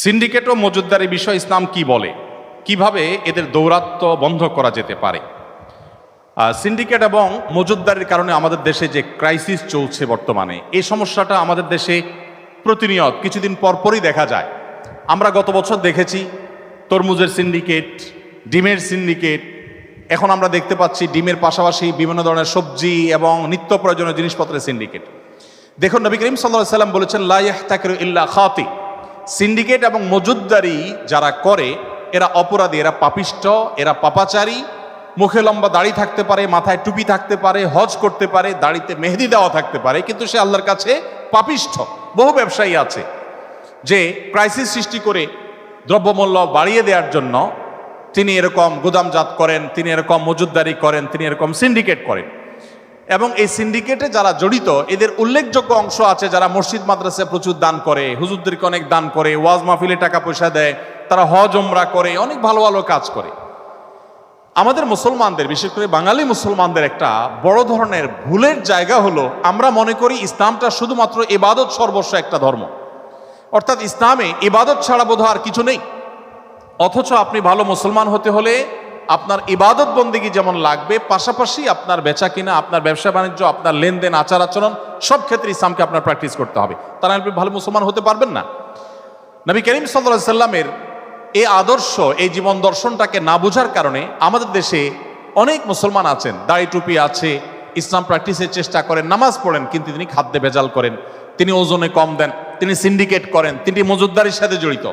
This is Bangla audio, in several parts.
সিন্ডিকেট ও মজুতদারি বিষয় ইসলাম কি বলে, কিভাবে এদের দৌরাত্ম্য বন্ধ করা যেতে পারে। সিন্ডিকেট এবং মজুতদারির কারণে আমাদের দেশে যে ক্রাইসিস চলছে বর্তমানে, এই সমস্যাটা আমাদের দেশে প্রতিনিয়ত কিছুদিন পরপরই দেখা যায়। আমরা গত বছর দেখেছি তরমুজের সিন্ডিকেট, ডিমের সিন্ডিকেট। এখন আমরা দেখতে পাচ্ছি ডিমের পাশাপাশি বিভিন্ন ধরনের সবজি এবং নিত্য প্রয়োজনীয় জিনিসপত্রের সিন্ডিকেট। দেখুন, নবী করিম সাল্লাল্লাহু আলাইহি ওয়াসাল্লাম বলেছেন, লা ইয়াহতাকিরু ইল্লা খাতি। সিন্ডিকেট এবং মজুতদারি যারা করে এরা অপরাধী, এরা পাপিষ্ঠ, এরা পাপাচারী। মুখে লম্বা দাড়ি থাকতে পারে, মাথায় টুপি থাকতে পারে, হজ করতে পারে, দাড়িতে মেহেদি দেওয়া থাকতে পারে, কিন্তু সে আল্লাহর কাছে পাপিষ্ঠ। বহু ব্যবসায়ী আছে যে ক্রাইসিস সৃষ্টি করে দ্রব্যমূল্য বাড়িয়ে দেওয়ার জন্য তিনি এরকম গুদামজাত করেন, তিনি এরকম মজুতদারি করেন, তিনি এরকম সিন্ডিকেট করেন। এবং এই সিন্ডিকেটে যারা জড়িত এদের উল্লেখযোগ্য অংশ আছে যারা মসজিদ মাদ্রাসায় প্রচুর দান করে, হুজুরদেরকে অনেক দান করে, ওয়াজ মাহফিলে টাকা পয়সা দেয়, তারা হজ ওমরা করে, অনেক ভালো ভালো কাজ করে। আমাদের মুসলমানদের, বিশেষ করে বাঙালি মুসলমানদের একটা বড় ধরনের ভুলের জায়গা হলো, আমরা মনে করি ইসলামটা শুধুমাত্র ইবাদত সর্বস্ব একটা ধর্ম, অর্থাৎ ইসলামে ইবাদত ছাড়া বোধহয় আর কিছু নেই। অথচ আপনি ভালো মুসলমান হতে হলে আপনার ইবাদত বন্দেগী যেমন লাগবে, পাশাপাশি আপনার বেচা কিনা, আপনার ব্যবসা বাণিজ্য, আপনার লেনদেন, আচার আচরণ, সব ক্ষেত্রে ইসলামকে আপনার প্র্যাকটিস করতে হবে। তারা আপনি ভালো মুসলমান হতে পারবেন না। নবী করিম সাল্লাল্লাহু আলাইহি সাল্লামের এই আদর্শ, এই জীবন দর্শনটাকে না বোঝার কারণে আমাদের দেশে অনেক মুসলমান আছেন, দাড়ি টুপি আছে, ইসলাম প্র্যাকটিসের চেষ্টা করেন, নামাজ পড়েন, কিন্তু তিনি খাদ্যে ভেজাল করেন, তিনি ওজনে কম দেন, তিনি সিন্ডিকেট করেন, তিনি মজুতদারির সাথে জড়িত।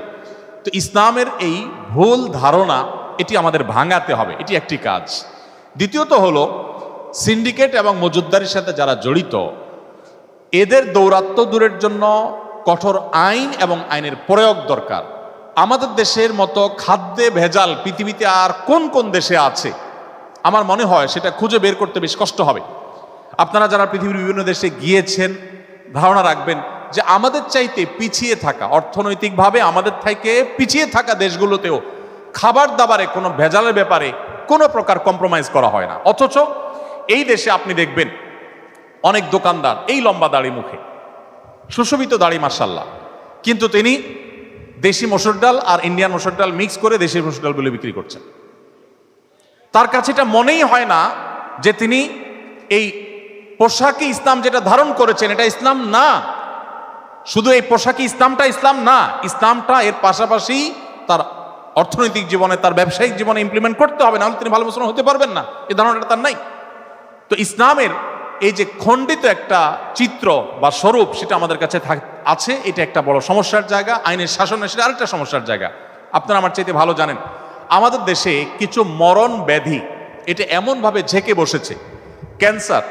তো ইসলামের এই ভুল ধারণা এটি আমাদের ভাঙাতে হবে, এটি একটি কাজ। দ্বিতীয়ত হলো, সিন্ডিকেট এবং মজুতদারির সাথে যারা জড়িত এদের দৌরাত্ম্য দূরের জন্য কঠোর আইন এবং আইনের প্রয়োগ দরকার। আমাদের দেশের মতো খাদ্যে ভেজাল পৃথিবীতে আর কোন কোন দেশে আছে আমার মনে হয় সেটা খুঁজে বের করতে বেশ কষ্ট হবে। আপনারা যারা পৃথিবীর বিভিন্ন দেশে গিয়েছেন ধারণা রাখবেন যে আমাদের চাইতে পিছিয়ে থাকা, অর্থনৈতিকভাবে আমাদের থেকে পিছিয়ে থাকা দেশগুলোতেও খাবার দাবারে কোনো ভেজালের ব্যাপারে কোনো প্রকার কম্প্রোমাইজ করা হয় না। অথচ এই দেশে আপনি দেখবেন অনেক দোকানদার এই লম্বা দাড়ি, মুখে সুশোভিত দাড়ি মাশাআল্লাহ, কিন্তু তিনি দেশি মসুর ডাল আর ইন্ডিয়ান মসুর ডাল মিক্স করে দেশি মসুর ডাল বলে বিক্রি করছেন। তার কাছে এটা মনেই হয় না যে তিনি এই পোশাকে ইসলাম যেটা ধারণ করেছেন এটা ইসলাম না। শুধু এই পোশাকি ইসলামটা ইসলাম না, ইসলামটা এর পাশাপাশি তার অর্থনৈতিক জীবনে, তার ব্যবসায়িক জীবনে ইমপ্লিমেন্ট করতে হবে, নাহলে তিনি ভালো মুসলমান হতে পারবেন না। এই ধারণাটা তার নাই। তো ইসলামের এই যে খণ্ডিত একটা চিত্র বা স্বরূপ সেটা আমাদের কাছে আছে, এটা একটা বড় সমস্যার জায়গা। আইনের শাসনের সেটা আরেকটা সমস্যার জায়গা। আপনারা আমার চাইতে ভালো জানেন আমাদের দেশে কিছু মরণ ব্যাধি এটা এমনভাবে ঝেঁকে বসেছে। ক্যান্সার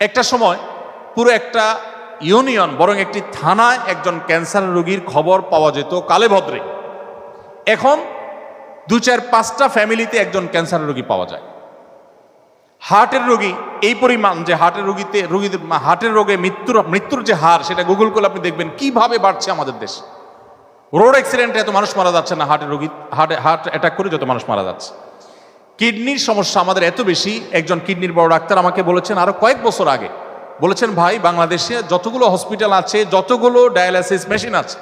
একটা সময় পুরো একটা ইউনিয়ন, বরং একটি থানায় একজন ক্যান্সার রোগীর খবর পাওয়া যেত কালে ভদ্রে। এখন 2-4-5টা ফ্যামিলিতে একজন ক্যান্সার রোগী পাওয়া যায়। হার্টের রোগী এই পরিমাণ যে রোগীদের হার্টের রোগে মৃত্যুর যে হার সেটা গুগল করলে আপনি দেখবেন কিভাবে বাড়ছে আমাদের দেশে। রোড অ্যাক্সিডেন্টে এত মানুষ মারা যাচ্ছে না, হার্ট অ্যাটাক করে যত মানুষ মারা যাচ্ছে। কিডনির সমস্যা আমাদের এত বেশি, একজন কিডনির বড় ডাক্তার আমাকে বলেছেন আরো কয়েক বছর আগে, বলেছেন ভাই বাংলাদেশে যতগুলো হসপিটাল আছে, যতগুলো ডায়ালাইসিস মেশিন আছে,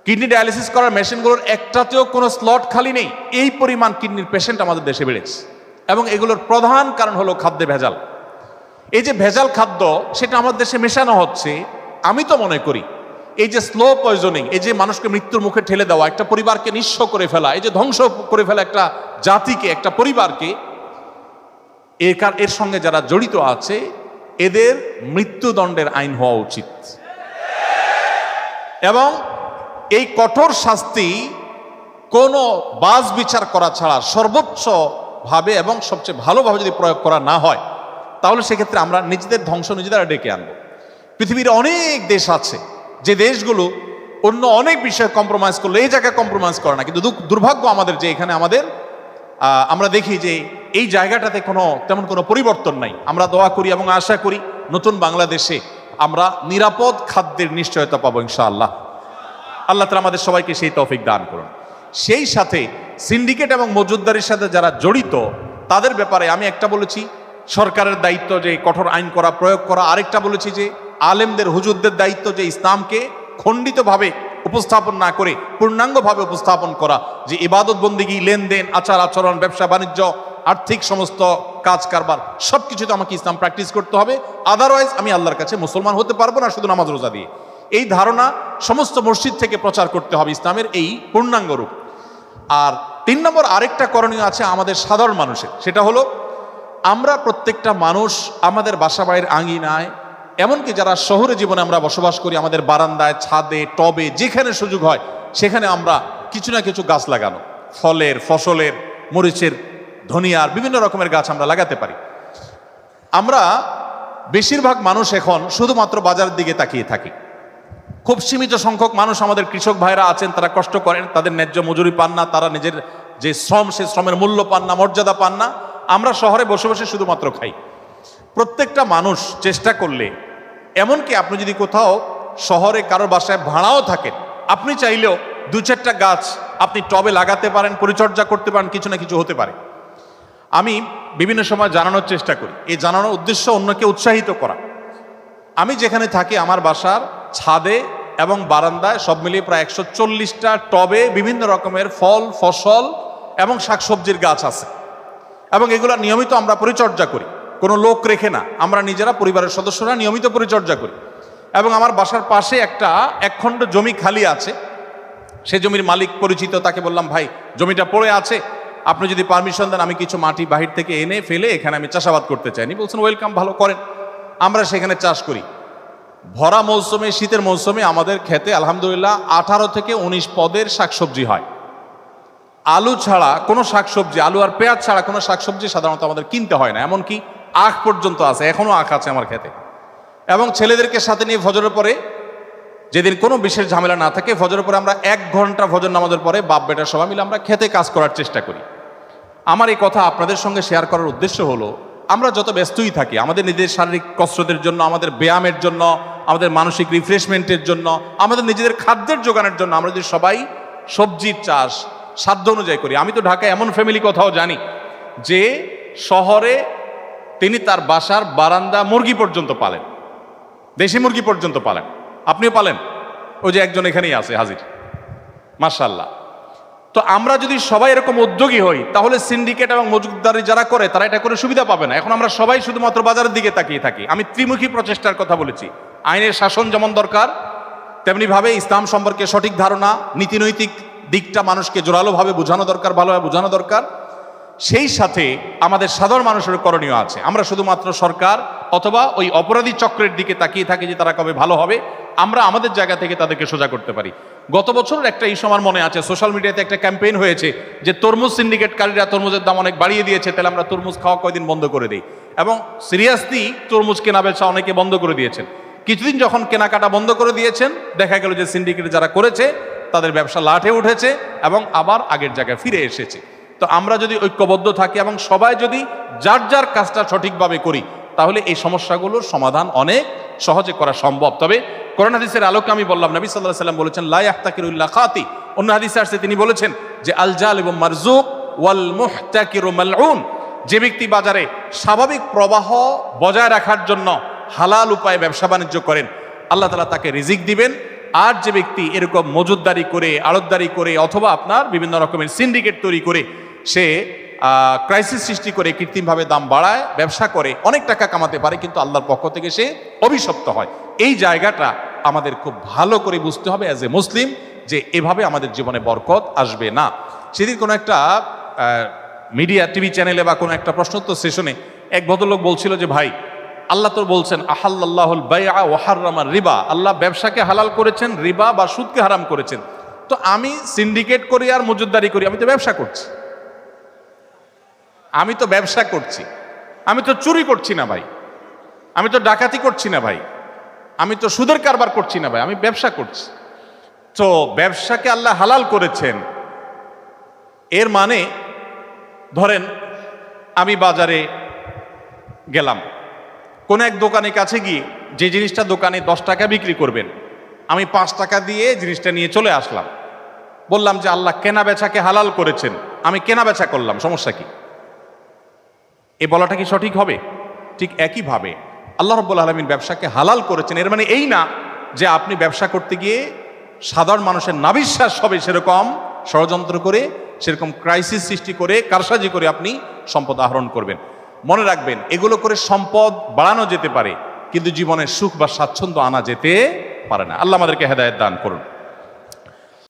কিডনি ডায়ালিসিস করার মেশিনগুলোর একটাতেও কোনো স্লট খালি নেই। এই পরিমাণ কিডনির পেশেন্ট আমাদের দেশে বেড়েছে এবং এগুলোর প্রধান কারণ হলো খাদ্যে ভেজাল। এই যে ভেজাল খাদ্য সেটা আমাদের দেশে মেশানো হচ্ছে। আমি তো মনে করি এই যে স্লো পয়জনিং, এই যে মানুষকে মৃত্যুর মুখে ঠেলে দেওয়া, একটা পরিবারকে নিঃস্ব করে ফেলা, এই যে ধ্বংস করে ফেলা একটা জাতিকে, একটা পরিবারকে, এর সঙ্গে যারা জড়িত আছে এদের মৃত্যুদণ্ডের আইন হওয়া উচিত। এবং এই কঠোর শাস্তি কোনো বাজ বিচার করা ছাড়া সর্বোচ্চ ভাবে এবং সবচেয়ে ভালোভাবে যদি প্রয়োগ করা না হয় তাহলে সেক্ষেত্রে আমরা নিজেদের ধ্বংস নিজেরা ডেকে আনবো। পৃথিবীর অনেক দেশ আছে যে দেশগুলো অন্য অনেক বিষয়ে কম্প্রোমাইজ করলো, এই জায়গায় কম্প্রোমাইজ করে না। কিন্তু দুর্ভাগ্য আমাদের যে এখানে আমরা দেখি যে এই জায়গাটাতে তেমন কোনো পরিবর্তন নাই। আমরা দোয়া করি এবং আশা করি নতুন বাংলাদেশে আমরা নিরাপদ খাদ্যের নিশ্চয়তা পাবো ইনশাআল্লাহ। আল্লাহ তাআলা আমাদের সবাইকে সেই তৌফিক দান করুন। সেই সাথে সিন্ডিকেট এবং মজুতদারির সাথে যারা জড়িত তাদের ব্যাপারে আমি একটা বলেছি সরকারের দায়িত্ব যে কঠোর আইন করা, প্রয়োগ করা। আরেকটা বলেছি যে আলেমদের, হুজুরদের দায়িত্ব যে ইসলামকে খণ্ডিতভাবে উপস্থাপন না করে পূর্ণাঙ্গভাবে উপস্থাপন করা, যে ইবাদত বন্দিগি, লেনদেন, আচার আচরণ, ব্যবসা বাণিজ্য, আর্থিক সমস্ত কাজ কারবার সবকিছুতে আমাকে ইসলাম প্র্যাকটিস করতে হবে, আদারওয়াইজ আমি আল্লাহর কাছে মুসলমান হতে পারবো না শুধু নামাজ রোজা দিয়ে। এই ধারণা সমস্ত মসজিদ থেকে প্রচার করতে হবে ইসলামের এই পূর্ণাঙ্গ রূপ। আর 3 নম্বর আরেকটা করণীয় আছে আমাদের সাধারণ মানুষের, সেটা হলো আমরা প্রত্যেকটা মানুষ আমাদের বাসা বাড়ির আঙিনায়, এমনকি যারা শহরে জীবনে আমরা বসবাস করি, আমাদের বারান্দায়, ছাদে, টবে, যেখানে সুযোগ হয় সেখানে আমরা কিছু না কিছু গাছ লাগানো, ফলের, ফসলের, মরিচের, ধনিয়ার, বিভিন্ন রকমের গাছ আমরা লাগাতে পারি। আমরা বেশিরভাগ মানুষ এখন শুধুমাত্র বাজারের দিকে তাকিয়ে থাকি। খুব সীমিত সংখ্যক মানুষ আমাদের কৃষক ভাইরা আছেন, তারা কষ্ট করেন, তাদের ন্যায্য মজুরি পান না, তারা নিজের যে শ্রম, সে শ্রমের মূল্য পান না, মর্যাদা পান না। আমরা শহরে বসে বসে শুধুমাত্র খাই। প্রত্যেকটা মানুষ চেষ্টা করলে, এমনকি আপনি যদি কোথাও শহরে কারোর বাসায় ভাড়াও থাকেন, আপনি চাইলেও 2-4টা গাছ আপনি টবে লাগাতে পারেন, পরিচর্যা করতে পারেন, কিছু না কিছু হতে পারে। আমি বিভিন্ন সময় জানানোর চেষ্টা করি, এই জানানোর উদ্দেশ্য অন্যকে উৎসাহিত করা। আমি যেখানে থাকি আমার বাসার ছাদে এবং বারান্দায় সব মিলিয়ে প্রায় 140টা টবে বিভিন্ন রকমের ফল, ফসল এবং শাকসবজির গাছ আছে, এবং এগুলো নিয়মিত আমরা পরিচর্যা করি, কোনো লোক রেখে না, আমরা নিজেরা পরিবারের সদস্যরা নিয়মিত পরিচর্যা করি। এবং আমার বাসার পাশে একটা 1 খণ্ড জমি খালি আছে, সে জমির মালিক পরিচিত, তাকে বললাম, ভাই জমিটা পড়ে আছে, আপনি যদি পারমিশন দেন আমি কিছু মাটি বাহির থেকে এনে ফেলে এখানে আমি চাষাবাদ করতে চাইনি। বলছেন ওয়েলকাম, ভালো করেন। আমরা সেখানে চাষ করি। ভরা মৌসুমে, শীতের মৌসুমে আমাদের খেতে আলহামদুলিল্লাহ 18 থেকে 19 পদের শাকসবজি হয়। আলু ছাড়া কোনো শাকসবজি, আলু আর পেঁয়াজ ছাড়া কোনো শাকসবজি সাধারণত আমাদের কিনতে হয় না। এমনকি আখ পর্যন্ত আছে, এখনো আখ আছে আমার খেতে। এবং ছেলেদেরকে সাথে নিয়ে ফজরের পরে, যেদিন কোনো বিশেষ ঝামেলা না থাকে, ফজরের পরে আমরা 1 ঘন্টা ফজর নামাজের পরে বাপ বেটা সবাই মিলে আমরা খেতে কাজ করার চেষ্টা করি। আমার এই কথা আপনাদের সঙ্গে শেয়ার করার উদ্দেশ্য হলো, আমরা যত ব্যস্তই থাকি, আমাদের নিজেদের শারীরিক কসরতের জন্য, আমাদের ব্যায়ামের জন্য, আমাদের মানসিক রিফ্রেশমেন্টের জন্য, আমাদের নিজেদের খাদ্যের যোগানের জন্য আমরা যদি সবাই সবজির চাষ সাধ্য অনুযায়ী করি। আমি তো ঢাকায় এমন ফ্যামিলি কোথাও জানি যে শহরে তিনি তার বাসার বারান্দা মুরগি পর্যন্ত পালেন, দেশি মুরগি পর্যন্ত পালেন। আপনিও পালেন? ওই যে একজন এখানেই আছে হাজির, মাশাআল্লাহ। তো আমরা যদি সবাই এরকম উদ্যোগী হই, তাহলে সিন্ডিকেট এবং মজুতদারি যারা করে তারা এটা করে সুবিধা পাবে না। এখন আমরা সবাই শুধুমাত্র বাজারের দিকে তাকিয়ে থাকি। আমি ত্রিমুখী প্রচেষ্টার কথা বলেছি। আইনের শাসন যেমন দরকার, তেমনিভাবে ইসলাম সম্পর্কে সঠিক ধারণা, নীতিনৈতিক দিকটা মানুষকে জোরালোভাবে বোঝানো দরকার, ভালোভাবে বোঝানো দরকার। সেই সাথে আমাদের সাধারণ মানুষের করণীয় আছে। আমরা শুধুমাত্র সরকার অথবা ওই অপরাধী চক্রের দিকে তাকিয়ে থাকি যে তারা কবে ভালো হবে। আমরা আমাদের জায়গা থেকে তাদেরকে সোজা করতে পারি। গত বছরের একটা ইস্যু আমার মনে আছে, সোশ্যাল মিডিয়াতে একটা ক্যাম্পেইন হয়েছে যে তরমুজ সিন্ডিকেটকারীরা তরমুজের দাম অনেক বাড়িয়ে দিয়েছে, তাহলে আমরা তরমুজ খাওয়া কয়দিন বন্ধ করে দিই। এবং সিরিয়াসলি তরমুজ কেনা বেচা অনেকে বন্ধ করে দিয়েছেন। কিছুদিন যখন কেনাকাটা বন্ধ করে দিয়েছেন, দেখা গেল যে সিন্ডিকেট যারা করেছে তাদের ব্যবসা লাটে উঠেছে এবং আবার আগের জায়গায় ফিরে এসেছে। তো আমরা যদি ঐক্যবদ্ধ থাকি এবং সবাই যদি যার যার কাজটা সঠিকভাবে করি, তাহলে এই সমস্যাগুলোর সমাধান অনেক সহজে করা সম্ভব। তবে কোরআন হাদিসের আলোকে আমি বললাম, নবী সাল্লাল্লাহু আলাইহি ওয়াসাল্লাম বলেছেন লা ইয়াহতাকিরু ইল্লা খাতি। অন্য হাদিসে আসছে, তিনি বলেছেন যে আল জালিবু মারজুক ওয়াল মুহতাকিরু মালউন। যে ব্যক্তি বাজারে স্বাভাবিক প্রবাহ বজায় রাখার জন্য হালাল উপায়ে ব্যবসা বাণিজ্য করেন, আল্লাহ তাআলা তাকে রিজিক দিবেন। আর যে ব্যক্তি এরকম মজুতদারি করে, আড়তদারি করে, অথবা আপনার বিভিন্ন রকমের সিন্ডিকেট তৈরি করে, সে ক্রাইসিস সৃষ্টি করে কৃত্রিমভাবে দাম বাড়ায়, ব্যবসা করে, অনেক টাকা কামাতে পারে, কিন্তু আল্লাহর পক্ষ থেকে সে অভিশপ্ত হয়। এই জায়গাটা আমাদের খুব ভালো করে বুঝতে হবে অ্যাজ এ মুসলিম, যে এভাবে আমাদের জীবনে বরকত আসবে না। সেদিন কোনো একটা মিডিয়া টিভি চ্যানেলে বা কোনো একটা প্রশ্নোত্তর সেশনে এক ভদ্রলোক বলছিল যে ভাই, আল্লাহ তো বলছেন আহাল্লাহুল বাইআ ওয়া হাররামার রিবা, আল্লাহ ব্যবসাকে হালাল করেছেন, রিবা বা সুদকে হারাম করেছেন। তো আমি সিন্ডিকেট করি আর মজুতদারি করি, আমি তো ব্যবসা করছি, আমি তো ব্যবসা করছি, আমি তো চুরি করছি না ভাই, আমি তো ডাকাতি করছি না ভাই, আমি তো সুদের কারবার করছি না ভাই, আমি ব্যবসা করছি। তো ব্যবসাকে আল্লাহ হালাল করেছেন, এর মানে ধরেন আমি বাজারে গেলাম, কোন এক দোকানের কাছে গিয়ে যে জিনিসটা দোকানে 10 টাকা বিক্রি করবেন, আমি 5 টাকা দিয়ে জিনিসটা নিয়ে চলে আসলাম, বললাম যে আল্লাহ কেনা বেচাকে হালাল করেছেন, আমি কেনা বেচা করলাম, সমস্যা কি? এ বলাটা কি সঠিক হবে? ঠিক একইভাবে আল্লাহ রাব্বুল আলামিন ব্যবসাকে হালাল করেছেন, এর মানে এই না যে আপনি ব্যবসা করতে গিয়ে সাধারণ মানুষের নাবিশ্বাস হবে সেরকম ষড়যন্ত্র করে, সেরকম ক্রাইসিস সৃষ্টি করে, কারসাজি করে আপনি সম্পদ আহরণ করবেন। মনে রাখবেন, এগুলো করে সম্পদ বাড়ানো যেতে পারে, কিন্তু জীবনের সুখ বা স্বাচ্ছন্দ্য আনা যেতে পারে না। আল্লাহ আমাদেরকে হেদায়েত দান করুন।